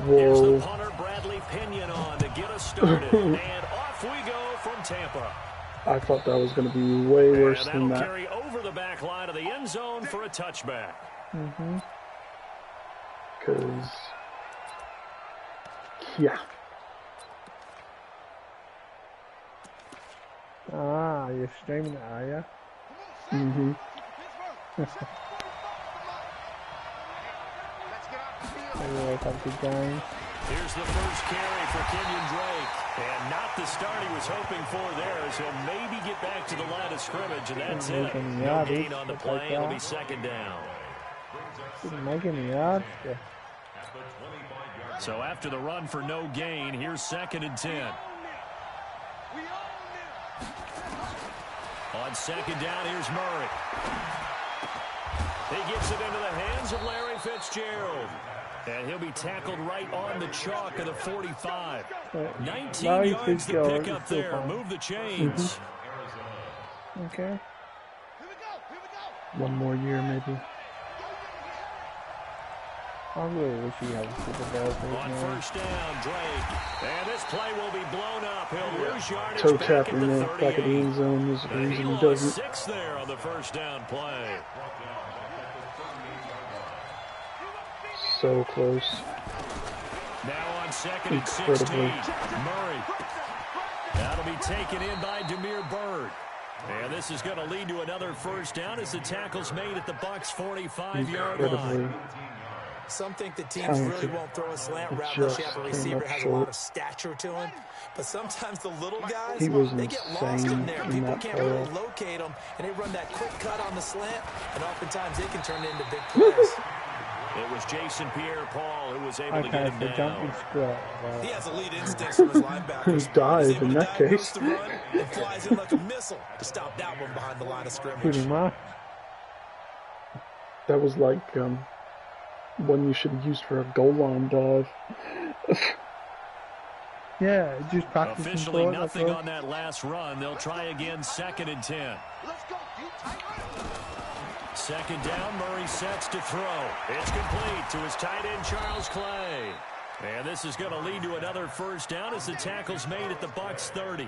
Here's the punter, Bradley Pinion, on to get us started. And off we go from Tampa. I thought that was going to be way worse than that. Carry over the back line of the end zone for a touchback. Because, yeah. Ah, you're streaming it, are you? Anyway, have a good game. Here's the first carry for Kenyon Drake. And not the start he was hoping for there, as he'll maybe get back to the line of scrimmage, and that's it. No gain on the play. It'll be second down. Didn't make any yards. Yeah. So after the run for no gain, here's 2nd and 10. On 2nd down, here's Murray. He gets it into the hands of Larry Fitzgerald. And he'll be tackled right on the chalk of the 45. 19 yards to pick up there. Move the chains. Okay. One more year, maybe. I really wish he had a Super Bowl. On first down, Drake. And this play will be blown up. He'll lose yardage toe back tap at in the the 38. back of the end zone is the reason he lost doesn't. 6 there on the first down play. So close. Now on 2nd and 16, Murray. That'll be taken in by Damiere Byrd. And this is going to lead to another first down as the tackle's made at the Bucs' 45-yard line. Some think the teams really won't throw a slant route unless you have a receiver that has a lot of stature to him. But sometimes the little guys, they get lost in there. People can't really locate them, and they run that quick cut on the slant, and oftentimes they can turn it into big plays. It was Jason Pierre-Paul who was able to get him down. He has elite instincts from his linebackers. He dies in that case. The run and flies in like a missile to stop that one behind the line of scrimmage. Pretty much. That was like one you should have used for a goal line dive. Yeah, just practicing. Officially nothing on that last run. They'll try again, 2nd and 10. 2nd down, Murray sets to throw. It's complete to his tight end, Charles Clay. And this is going to lead to another first down as the tackle's made at the Bucs' 30.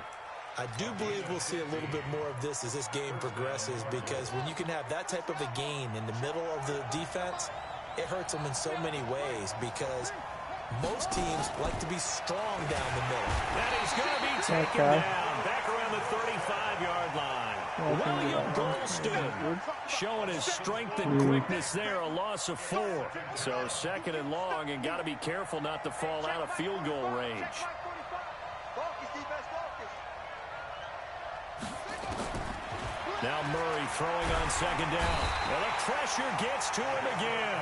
I do believe we'll see a little bit more of this as this game progresses, because when you can have that type of a gain in the middle of the defense, it hurts them in so many ways, because most teams like to be strong down the middle. And he's going to be taken down back around the 35-yard line. William Golston showing his strength and quickness there, a loss of 4. So 2nd and long, and got to be careful not to fall out of field goal range. Now Murray throwing on 2nd down. Well, the pressure gets to him again.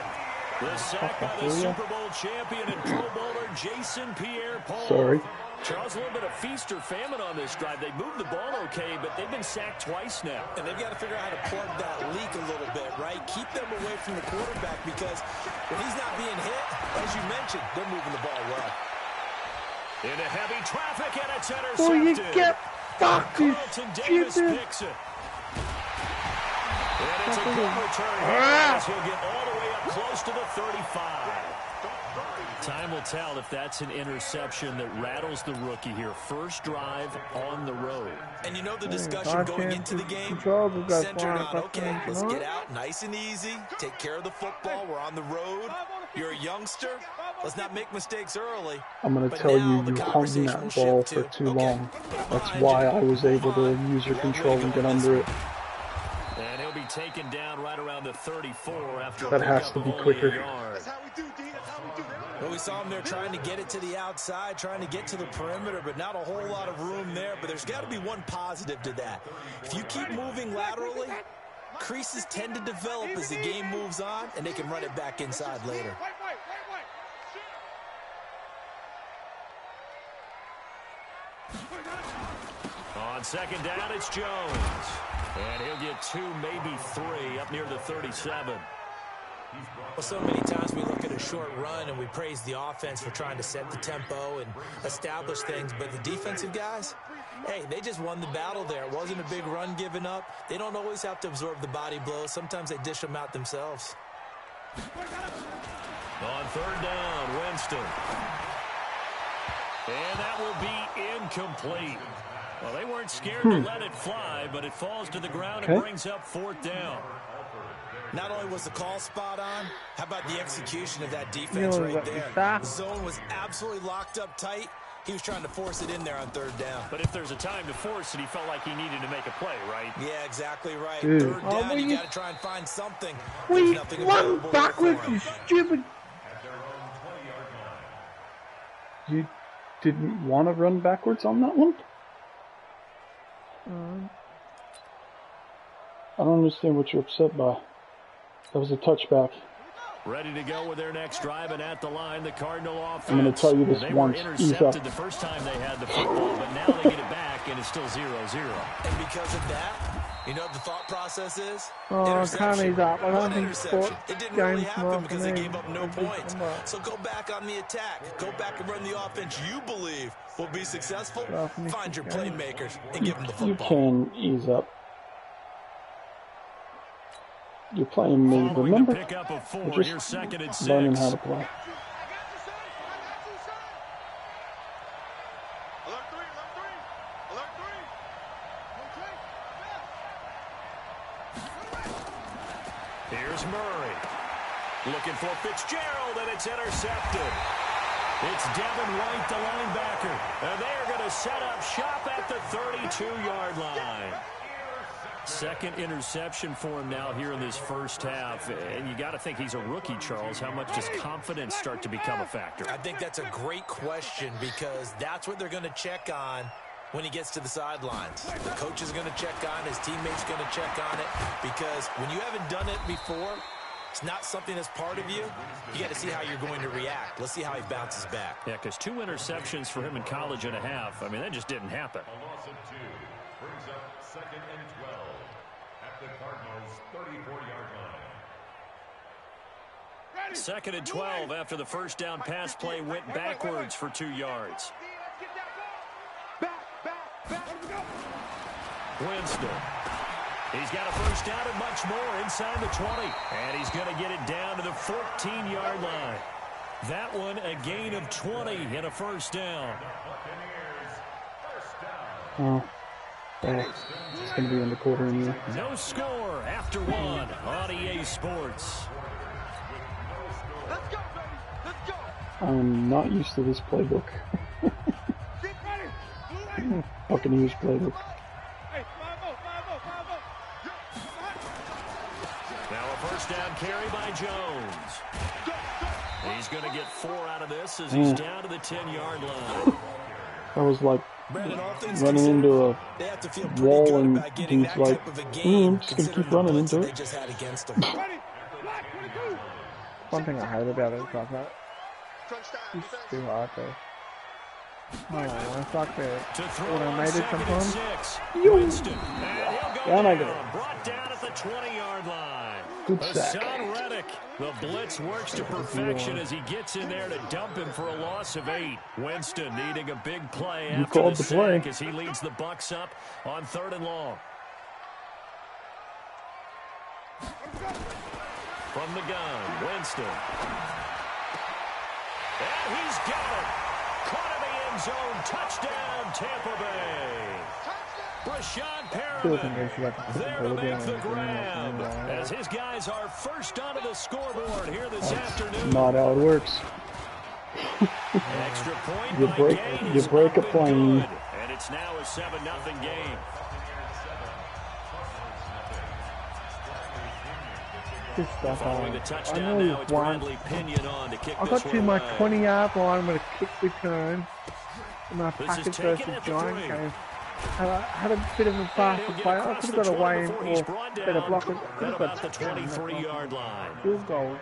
The sack by the Super Bowl champion and Pro Bowler Jason Pierre-Paul. Sorry. Charles, a little bit of feast or famine on this drive. They moved the ball okay, but they've been sacked twice now. And they've got to figure out how to plug that leak a little bit, right? Keep them away from the quarterback, because when he's not being hit, as you mentioned, they're moving the ball well. Into heavy traffic, and it's intercepted. Oh, you get fucked, you Carlton Davis picks it. And it's a good return here as he'll get all the way up close to the 35. Time will tell if that's an interception that rattles the rookie here. First drive on the road. And you know the discussion going into the game centered on, okay, let's get out nice and easy, take care of the football, we're on the road, you're a youngster, let's not make mistakes early. I'm going to tell you, you hung that ball for too long. That's why I was able to use your control and get under it. And he'll be taken down right around the 34 after that has to be quicker. Well, we saw him there trying to get it to the outside, trying to get to the perimeter, but not a whole lot of room there. But there's got to be one positive to that. If you keep moving laterally, creases tend to develop as the game moves on, and they can run it back inside later. On 2nd down, it's Jones. And he'll get 2, maybe 3, up near the 37. Well, so many times we look at a short run and we praise the offense for trying to set the tempo and establish things, but the defensive guys, hey, they just won the battle there. It wasn't a big run given up. They don't always have to absorb the body blows. Sometimes they dish them out themselves. On third down, Winston. And that will be incomplete. Well, they weren't scared to let it fly, but it falls to the ground and brings up fourth down. Not only was the call spot on, how about the execution of that defense right there? The zone was absolutely locked up tight. He was trying to force it in there on third down. But if there's a time to force it, he felt like he needed to make a play, right? Yeah, exactly right. Dude. Third down, you got to try and find something. We run backwards, you stupid. You didn't want to run backwards on that one? I don't understand what you're upset by. That was a touchback. Ready to go with their next drive, and at the line, the Cardinal offense. I'm going to tell you this once. They were intercepted the first time they had the football, but now they get it back, and it's still 0-0. And because of that, you know what the thought process is? Oh, Connie's up. I don't think sport it didn't really happen games because they gave up no points. So go back on the attack. Go back and run the offense you believe will be successful. Find your playmakers and give them the football. You can ease up. You're playing me, remember? Pick up a 4, We're here's just second and 6. learning how to play. Here's Murray. Looking for Fitzgerald, and it's intercepted. It's Devin White, the linebacker. And they're going to set up shop at the 32-yard line. Second interception for him now here in this first half. And you got to think he's a rookie, Charles. How much does confidence start to become a factor? I think that's a great question because that's what they're going to check on when he gets to the sidelines. The coach is going to check on, his teammates going to check on it, because when you haven't done it before, it's not something that's part of you. You got to see how you're going to react. Let's see how he bounces back. Yeah, because 2 interceptions for him in college and a half. I mean, that just didn't happen. A loss of 2 brings up second and 12 at the Cardinals' 34-yard line. Second and 12 after the first down pass play went backwards for 2 yards. Winston. He's got a first down and much more inside the 20. And he's going to get it down to the 14-yard line. That one a gain of 20 and a first down. Oh, it's going to be in the quarter anyway. No score after 1 on EA Sports. I'm not used to this playbook. Buccaneers playbook. Now a first down carry by Jones. He's going to get 4 out of this as he's down to the 10-yard line. I was like running into a wall, and he's like, I'm just going to keep running into it. One thing I hate about it is like that. It's too hard though. Oh, it's like the automated sometimes. Winston. Down I go. Brought down at the 20-yard line. Good sack. Hassan Reddick. The blitz works to perfection as he gets in there to dump him for a loss of 8. Winston needing a big play after the sack as he leads the Bucs up on 3rd and long. From the gun, Winston. And he's got it. Caught in the end zone. Touchdown, Tampa Bay. Brashad Perriman there to make the grab as his guys are first onto the scoreboard here this afternoon. Not how it works. Extra point you break a plane. Good, and it's now a 7-0 game. This stuff Following the touchdown now, it's Bradley Pinion on to kick I got to my 20-yard line with a kick return in my Packers versus Giants game. I had a bit of a faster play. I could have got away or better block it. Could have got the 23-yard line. Field goal.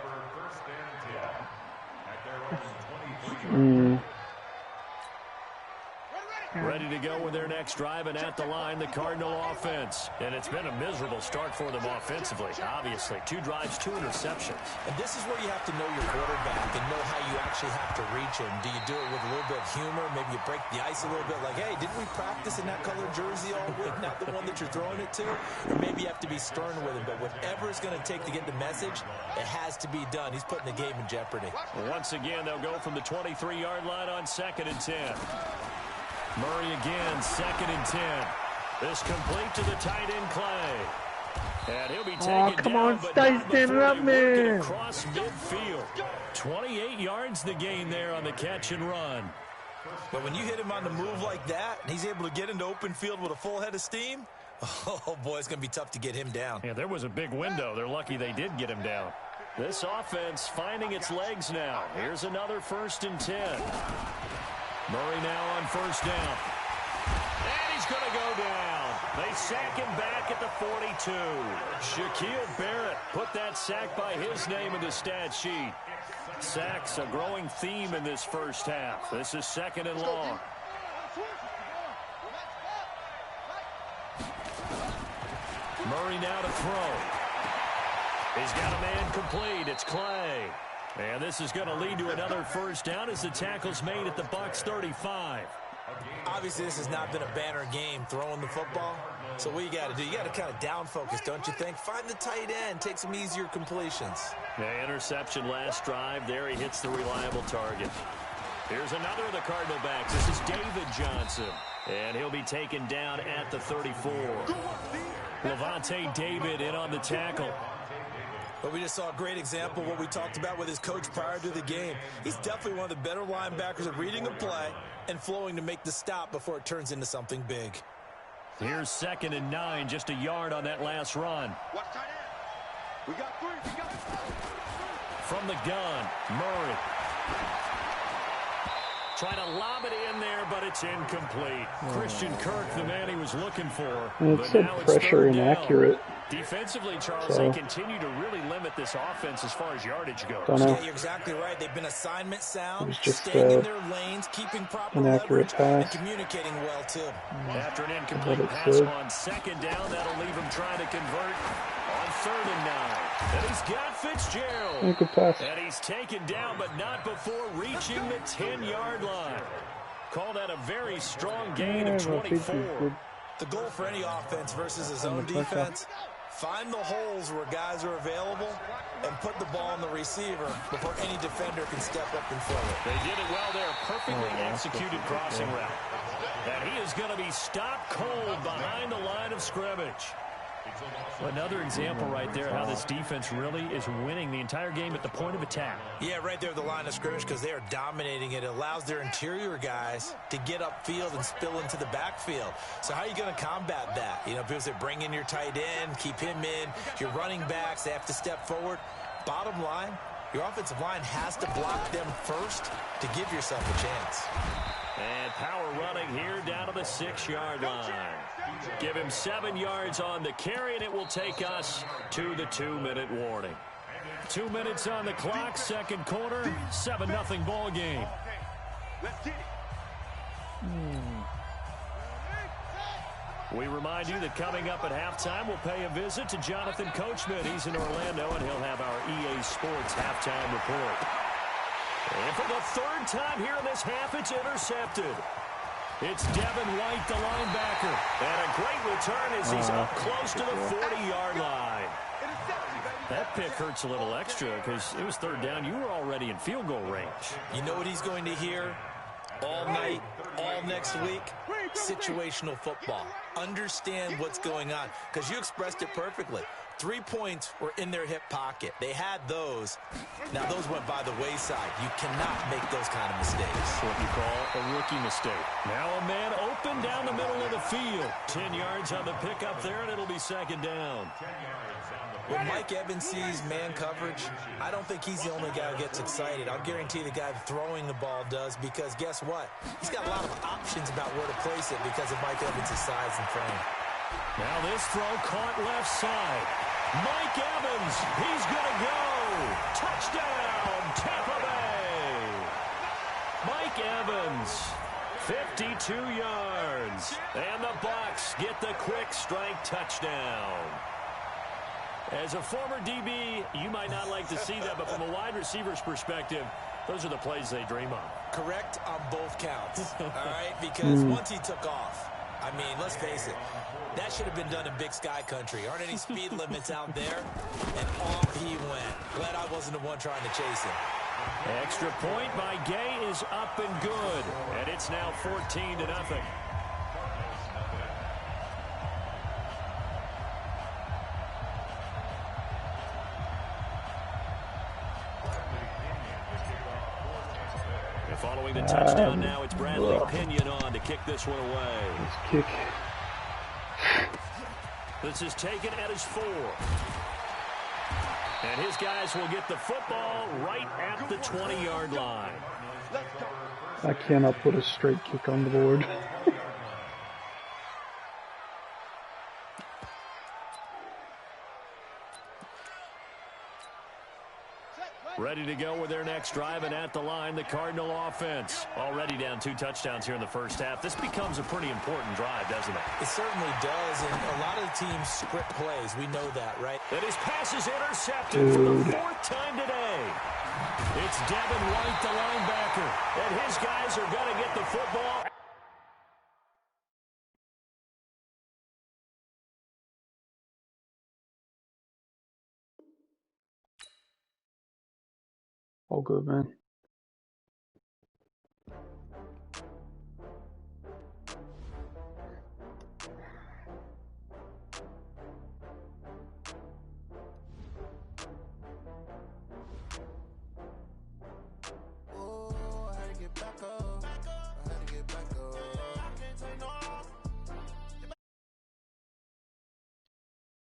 Ready to go with their next drive, and at the line, the Cardinal offense. And it's been a miserable start for them offensively, obviously. 2 drives, 2 interceptions. And this is where you have to know your quarterback and know how you actually have to reach him. Do you do it with a little bit of humor? Maybe you break the ice a little bit, like, hey, didn't we practice in that colored jersey all week, not the one that you're throwing it to? Or maybe you have to be stern with him. But whatever it's going to take to get the message, it has to be done. He's putting the game in jeopardy. Once again, they'll go from the 23-yard line on 2nd and 10. Murray again, 2nd and 10. This complete to the tight end, Clay. And he'll be taken come down, on, but stay not standing before up, he worked it man. across midfield. 28 yards the gain there on the catch and run. But when you hit him on the move like that, and he's able to get into open field with a full head of steam, oh, boy, it's going to be tough to get him down. Yeah, there was a big window. They're lucky they did get him down. This offense finding its legs now. Here's another 1st and 10. Murray now on 1st down. And he's going to go down. They sack him back at the 42. Shaquille Barrett put that sack by his name in the stat sheet. Sacks a growing theme in this first half. This is 2nd and long. Murray now to throw. He's got a man complete. It's Clay. And this is going to lead to another 1st down as the tackle's made at the Bucs 35. Obviously, this has not been a banner game throwing the football. So what you got to do, you got to kind of down focus, don't you think? Find the tight end, take some easier completions. Yeah, interception last drive. There he hits the reliable target. Here's another of the Cardinal backs. This is David Johnson. And he'll be taken down at the 34. Levante David in on the tackle. But we just saw a great example of what we talked about with his coach prior to the game. He's definitely one of the better linebackers at reading a play and flowing to make the stop before it turns into something big. Here's 2nd and 9, just a yard on that last run. We got 3. From the gun, Murray. Trying to lob it in there, but it's incomplete. Christian Kirk, the man he was looking for. And it said pressure inaccurate. Defensively, Charles, they continue to really limit this offense as far as yardage goes. Yeah, you're exactly right. They've been assignment sound, just staying in their lanes, keeping proper leverage, and communicating well, too. After an incomplete pass on 2nd down, that'll leave him trying to convert on 3rd and 9. And he's got Fitzgerald. And he's taken down, but not before reaching the 10-yard line. Call that a very strong gain of 24. The goal for any offense versus his own defense, find the holes where guys are available and put the ball on the receiver before any defender can step up and throw it. They did it well there. Perfectly executed crossing route. And he is going to be stopped cold behind the line of scrimmage. Another example right there how this defense really is winning the entire game at the point of attack. Yeah, right there at the line of scrimmage because they are dominating it. It allows their interior guys to get upfield and spill into the backfield. So how are you going to combat that? You know, because they bring in your tight end, keep him in. Your running backs, they have to step forward. Bottom line, your offensive line has to block them first to give yourself a chance. And power running here down to the 6-yard line. Give him 7 yards on the carry, and it will take us to the 2-minute warning. 2 minutes on the clock, 2nd quarter, 7-0 ball game. We remind you that coming up at halftime, we'll pay a visit to Jonathan Coachman. He's in Orlando, and he'll have our EA Sports halftime report. And for the 3rd time here in this half, it's intercepted. It's Devin White, the linebacker. And a great return as he's up close to the 40-yard line. That pick hurts a little extra because it was 3rd down. You were already in field goal range. You know what he's going to hear all night, all next week? Situational football. Understand what's going on because you expressed it perfectly. 3 points were in their hip pocket. They had those. Now, those went by the wayside. You cannot make those kind of mistakes. What you call a rookie mistake. Now a man open down the middle of the field. 10 yards on the pickup there, and it'll be 2nd down. When Mike Evans sees man coverage, I don't think he's the only guy who gets excited. I'll guarantee the guy throwing the ball does because guess what? He's got a lot of options about where to place it because of Mike Evans' size and frame. Now this throw caught left side. Mike Evans, he's going to go. Touchdown, Tampa Bay. Mike Evans 52 yards. And the Bucs get the quick strike touchdown. As a former DB, you might not like to see that, but from a wide receiver's perspective, those are the plays they dream of. Correct on both counts, all right? Because once he took off, I mean, let's face it, that should have been done in Big Sky country. Aren't any speed limits out there? And off he went. Glad I wasn't the one trying to chase him. Extra point by Gay is up and good. And it's now 14-0. Following the touchdown now, it's Bradley Pinion on to kick this one away. Let's kick. This is taken at his 4. And his guys will get the football right at the 20-yard line. I cannot put a straight kick on the board. Ready to go with their next drive, and at the line, the Cardinal offense. Already down 2 touchdowns here in the first half. This becomes a pretty important drive, doesn't it? It certainly does, and a lot of the teams script plays. We know that, right? And his pass is intercepted for the 4th time today. It's Devin White, the linebacker, and his guys are going to get the football. All good, man.